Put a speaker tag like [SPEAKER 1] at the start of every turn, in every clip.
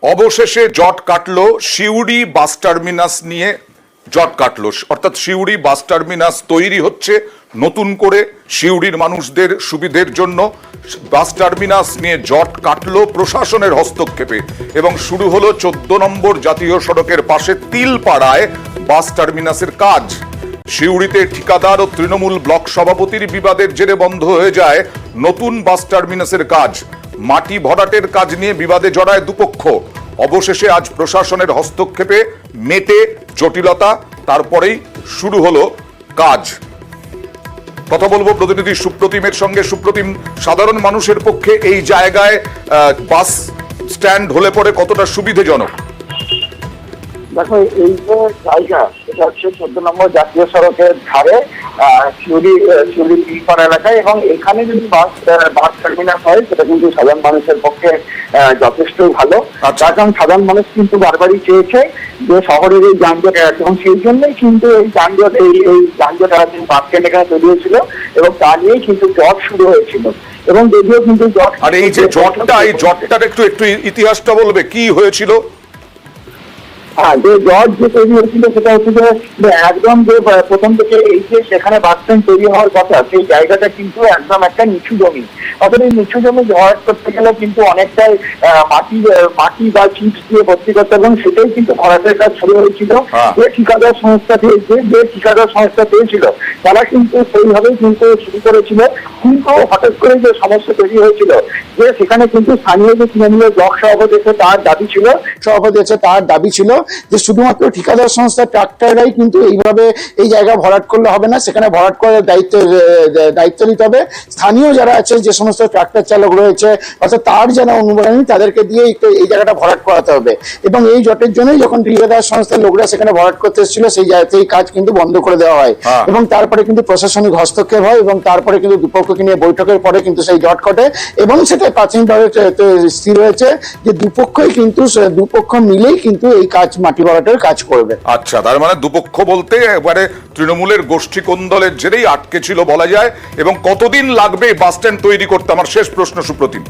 [SPEAKER 1] অবশেষে জট কাটলো সিউড়ি বাস টার্মিনাস নিয়ে। জট কাটলো অর্থাৎ সিউড়ি বাস টার্মিনাস তৈরি হচ্ছে নতুন করে সিউড়ির মানুষদের সুবিধের জন্য। বাস টার্মিনাস নিয়ে জট কাটলো প্রশাসনের হস্তক্ষেপে এবং শুরু হলো 14 নম্বর জাতীয় সড়কের পাশে তিলপাড়ায় বাস টার্মিনাসের কাজ। সিউড়িতে ঠিকাদার ও তৃণমূল ব্লক সভাপতির বিবাদের জেরে বন্ধ হয়ে যায় নতুন বাস টার্মিনাসের কাজ। মাটি ভরাটের কাজ নিয়ে বিবাদে জড়ায় দুপক্ষ। অবশেষে আজ প্রশাসনের হস্তক্ষেপে মেটে জটিলতা, তারপরেই শুরু হলো কাজ। কথা বলবো প্রতিনিধি সুপ্রতিমের সঙ্গে। সুপ্রতিম, সাধারণ মানুষের পক্ষে এই জায়গায় বাস স্ট্যান্ড হলে পরে কতটা সুবিধাজনক?
[SPEAKER 2] দেখো, এই যে জায়গা, এটা হচ্ছে 14 নম্বর জাতীয় সড়কের ধারে সিউড়ি তিলপাড়া এলাকায়, এবং এখানে যদি বাস টার্মিনাস হয় সেটা কিন্তু সাধারণ মানুষের পক্ষে যথেষ্ট ভালো। তার কারণ সাধারণ মানুষ কিন্তু বারবারই চেয়েছে যে শহরের এই যানজট এড়াতে, এবং সেই জন্যই কিন্তু এই যানজট এড়াতে বাস স্ট্যান্ড এখানে তৈরি হয়েছিল এবং তা নিয়েই কিন্তু জট শুরু হয়েছিল। এবং যদিও কিন্তু জট,
[SPEAKER 1] আর এই যে জটটার একটু ইতিহাসটা বলবে, কি হয়েছিল?
[SPEAKER 2] যে জট যে তৈরি হয়েছিল সেটা হচ্ছে যে একদম যে প্রথম থেকে এই যে সেখানে বাস স্ট্যান্ড তৈরি হওয়ার কথা, সেই জায়গাটা কিন্তু একদম একটা নিচু জমি। অর্থাৎ এই নিচু জমি ভরাট করতে গেলে কিন্তু অনেকটাই মাটি বা চিপস দিয়ে ভর্তি করতে, এবং সেটাই কিন্তু ভরাটের কাজ শুরু হয়েছিল। যে ঠিকাদার সংস্থা পেয়েছিল তারা কিন্তু সেইভাবেই কিন্তু শুরু করেছিল। কিন্তু হঠাৎ করে যে সমস্যা তৈরি হয়েছিল, যে সেখানে কিন্তু স্থানীয় যে তৃণমূলের ব্লক সভাপতি তার দাবি ছিল যে শুধুমাত্র ঠিকাদার সংস্থা ট্রাক্টররাই কিন্তু এইভাবে এই জায়গা ভরাট করলে হবে না, সেখানে ভরাট করার দায়িত্ব নিতে হবে স্থানীয় যারা আছে, যে সমস্ত ট্রাক্টর চালক রয়েছে, অর্থাৎ তার যারা অনুমোদনী তাদেরকে দিয়ে এই জায়গাটা ভরাট করাতে হবে। এবং এই জটের জন্যই যখন ঠিকাদার সংস্থার লোকরা সেখানে ভরাট করতে এসেছিল, সেই কাজ কিন্তু বন্ধ করে দেওয়া হয় এবং তারপরে কিন্তু প্রশাসনিক হস্তক্ষেপ হয় এবং তারপরে কিন্তু দুপক্ষকে নিয়ে বৈঠকের পরে কিন্তু সেই জট কাটে এবং সেটা প্রাথমিকভাবে স্থির হয়েছে যে দুপক্ষ মিলেই কিন্তু এই কাজ, মাটি ভরাটের কাজ করবে।
[SPEAKER 1] আচ্ছা, তার মানে দুপক্ষ বলতে এবারে তৃণমূলের গোষ্ঠী কোন্দলের জেরেই আটকে ছিল বলা যায়। এবং কতদিন লাগবে বাস স্ট্যান্ড তৈরি করতে? আমার শেষ প্রশ্ন সুপ্রতিম।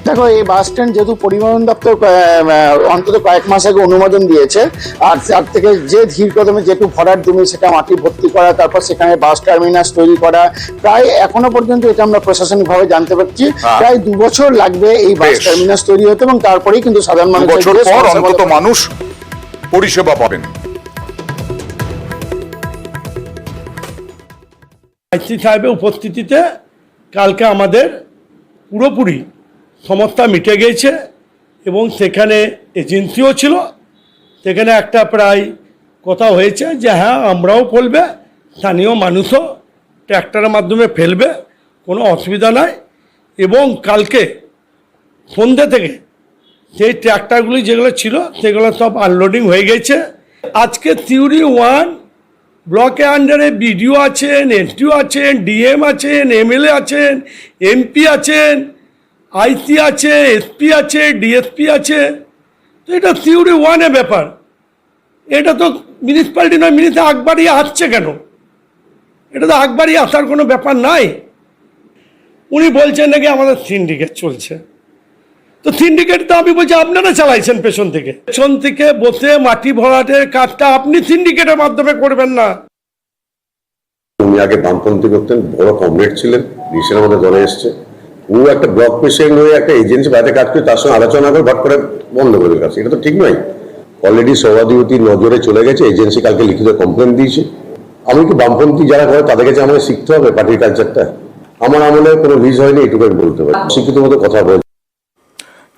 [SPEAKER 3] দেখো, এই বাস স্ট্যান্ড যেহেতু পরিবহন দপ্তর অন্তত কয়েক মাস আগে অনুমোদন দিয়েছে, আর তার থেকে যে ধীর কদমে যেটুকু ভরাট জমি সেটা মাটি ভর্তি করা, তারপর সেখানে বাস টার্মিনাস তৈরি করা, প্রায় এখনো পর্যন্ত এটা আমরা প্রশাসনিকভাবে জানতে পারছি প্রায় 2 বছর লাগবে এই বাস টার্মিনাস তৈরি হতে, এবং তারপরেই কিন্তু সাধারণ
[SPEAKER 1] মানুষ পরিষেবা পাবেন।
[SPEAKER 4] আইসি সাহেবের উপস্থিতিতে কালকে আমাদের পুরোপুরি সমস্যা মিটে গিয়েছে এবং সেখানে এজেন্সিও ছিল। সেখানে একটা প্রায় কথা হয়েছে যে হ্যাঁ, আমরাও ফেলবে, স্থানীয় মানুষও ট্র্যাক্টরের মাধ্যমে ফেলবে, কোনো অসুবিধা নাই। এবং কালকে সন্ধ্যে থেকে সেই ট্র্যাক্টরগুলি যেগুলো ছিল সেগুলো সব আনলোডিং হয়ে গেছে। আজকে সিউড়ি 1 ব্লকের আন্ডারে বিডিও আছেন, এসডিও আছেন, ডিএম আছেন, এমএলএ আছেন, এমপি আছেন, আইসি আছে, এসপি আছে, ডিএসপি আছে। তো এটা সিউড়ি 1-এর ব্যাপার, এটা তো মিউনিসিপ্যালিটি নয়। মিউনিসিপ্যালিটি আকবাড়িয়ে আসছে কেন? এটা তো আকবাড়িয়ে আসার কোনো ব্যাপার নাই। উনি বলছেন নাকি আমাদের সিন্ডিকেট চলছে। তো সিন্ডিকেট তো আমি বলছি আপনারা চালাইছেন পেছন থেকে বসে মাটি ভরাটের কাজটা আপনি সিন্ডিকেটের মাধ্যমে করবেন না।
[SPEAKER 5] উনি আগে বামপন্থী করতেন, বড় কমরেড ছিলেন, রিসেন্ট আমাদের দলে এসছে। ও একটা ব্লক প্রেসিডেন্ট হয়ে একটা এজেন্সি বাইরে কাজ করে, তার সঙ্গে আলোচনা করে ভট করে বন্ধ করে কাজ। এটা তো ঠিক নয়। অলরেডি সভাধিপতির নজরে চলে গেছে, এজেন্সি কালকে লিখিত কমপ্লেন দিয়েছে। আমি কি বামপন্থী যারা করে তাদের কাছে আমাকে শিখতে হবে পার্টির কালচারটা? আমার আমলে কোনো ভিজ হয়নি, এটুকু আমি বলতে পারি। শিক্ষিত মতো কথা বল।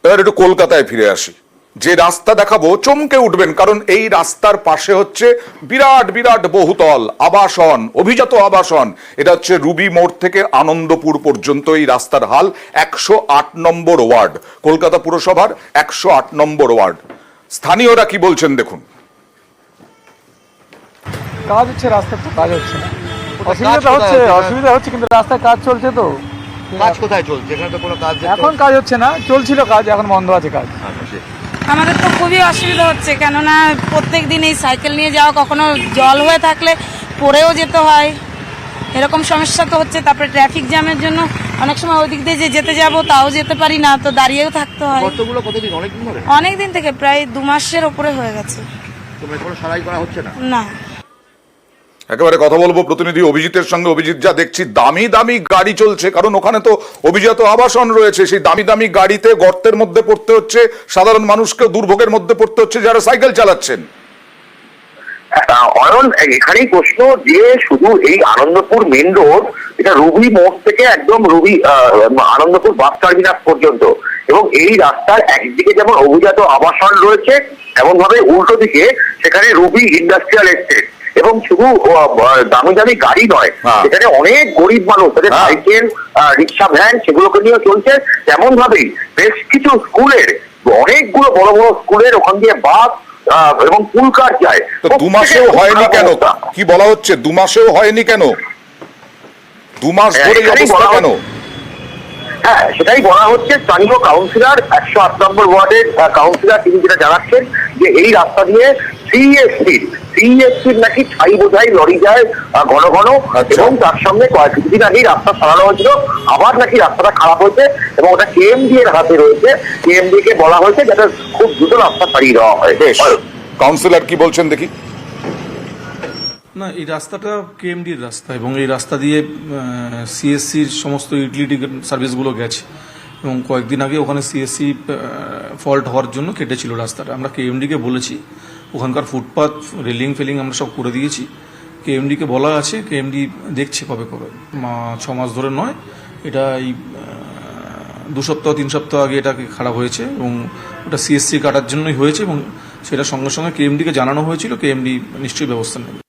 [SPEAKER 1] এবার একটু কলকাতায় ফিরে আসি। যে রাস্তা দেখাবো চমকে উঠবেন, কারণ এই রাস্তার পাশে হচ্ছে বিরাট বিরাট বহুতল আবাসন, অভিজাত আবাসন। এটা হচ্ছে রুবি মোড় থেকে আনন্দপুর পর্যন্ত এই রাস্তার হাল। 108 নম্বর ওয়ার্ড, কলকাতা পুরসভার 108 নম্বর ওয়ার্ড। স্থানীয়রা কি বলছেন দেখুন।
[SPEAKER 6] কাজ হচ্ছে, রাস্তার তো কাজ হচ্ছে না, অসুবিধা হচ্ছে কিন্তু রাস্তায় কাজ চলছে। তো
[SPEAKER 7] কাজ কোথায় চলছে? এখানে তো কোনো কাজ
[SPEAKER 6] এখন কাজ হচ্ছে না, চলছিল কাজ, এখন বন্ধ আছে কাজ।
[SPEAKER 8] আমাদের তো খুবই অসুবিধা হচ্ছে, কেননা প্রত্যেক দিন এই সাইকেল নিয়ে যাওয়া, কখনো জল হয়ে থাকলে পড়েও যেতে হয়। এরকম সমস্যা তো হচ্ছে। তারপরে ট্রাফিক জ্যামের জন্য অনেক সময় ওই দিক দিয়ে যে যেতে যাব তাও যেতে পারি না, তো দাঁড়িয়েও থাকতে হয়।
[SPEAKER 7] গর্তগুলো কতদিন, অনেকদিন ধরে?
[SPEAKER 8] অনেক দিন থেকে, প্রায় 2 মাসের ওপরে হয়ে গেছে।
[SPEAKER 7] তোমরা কোনো সারাই করা হচ্ছে না?
[SPEAKER 8] না।
[SPEAKER 1] একেবারে কথা বলবো প্রতিনিধি অভিজিতের সঙ্গে। অভিজিৎ, যা দেখছি দামি দামি গাড়ি চলছে, কারণ ওখানে তো অভিজাত আবাসন রয়েছে, সেই দামি দামি গাড়িতে গর্তের মধ্যে পড়তে হচ্ছে, সাধারণ মানুষকে দুর্ভোগের মধ্যে পড়তে হচ্ছে যারা সাইকেল চালাচ্ছেন।
[SPEAKER 2] অয়ন, এখানেই প্রশ্ন যে শুধু এই আনন্দপুর মেন রোড, এটা রুবি মোড় থেকে একদম রুবি আনন্দপুর বাস টার্মিনাস পর্যন্ত, এবং এই রাস্তার একদিকে যেমন অভিজাত আবাসন রয়েছে, এমন ভাবে উল্টো দিকে সেখানে রুবি ইন্ডাস্ট্রিয়াল এস্টেট, এবং শুধু দামি দামি গাড়ি নয়, সেখানে অনেক গরিব মানুষ তাদের সাইকেল, রিক্সা, ভ্যান সেগুলোকে নিয়ে চলছে। তেমন ভাবেই বেশ কিছু স্কুলের, অনেকগুলো বড় বড় স্কুলের ওখান দিয়ে বাস এবং পুলকার যায়।
[SPEAKER 1] তো 2 মাসেও হয়নি কেন? কি বলা হচ্ছে 2 মাসেও হয়নি কেন? 2 মাস ধরে এই অবস্থা কেন?
[SPEAKER 2] হ্যাঁ, সেটাই বলা হচ্ছে। স্থানীয় কাউন্সিলর, 108 নম্বর ওয়ার্ডের কাউন্সিলর, তিনি যেটা জানাচ্ছেন যে এই রাস্তা দিয়ে সিএসসির নাকি ছাই বোঝাই লরি যায় ঘন ঘন, এবং তার সঙ্গে কয়েকদিন আগেই রাস্তা সারানো হয়েছিল, আবার নাকি রাস্তাটা খারাপ হয়েছে এবং ওটা কেএমডি এর হাতে রয়েছে। কেএমডি কে বলা হয়েছে যাতে খুব দ্রুত রাস্তা সারিয়ে দেওয়া হয়।
[SPEAKER 1] কাউন্সিলর কি বলছেন দেখি।
[SPEAKER 9] না, এই রাস্তাটা কেএমডির রাস্তা, এবং এই রাস্তা দিয়ে সিএসসির সমস্ত ইউটিলিটি সার্ভিসগুলো গেছে, এবং কয়েকদিন আগে ওখানে সিএসসি ফল্ট হওয়ার জন্য কেটেছিল রাস্তাটা। আমরা কেএমডিকে বলেছি, ওখানকার ফুটপাথ, রেলিং ফেলিং আমরা সব করে দিয়েছি। কেএমডিকে বলা আছে, কেএমডি দেখছে কবে 6 মাস ধরে নয়, এটা এই 2 সপ্তাহ 3 সপ্তাহ আগে এটাকে খারাপ হয়েছে, এবং ওটা সিএসসি কাটার জন্যই হয়েছে, এবং সেটা সঙ্গে সঙ্গে কেএমডিকে জানানো হয়েছিল। কেএমডি নিশ্চয়ই ব্যবস্থা নেবে।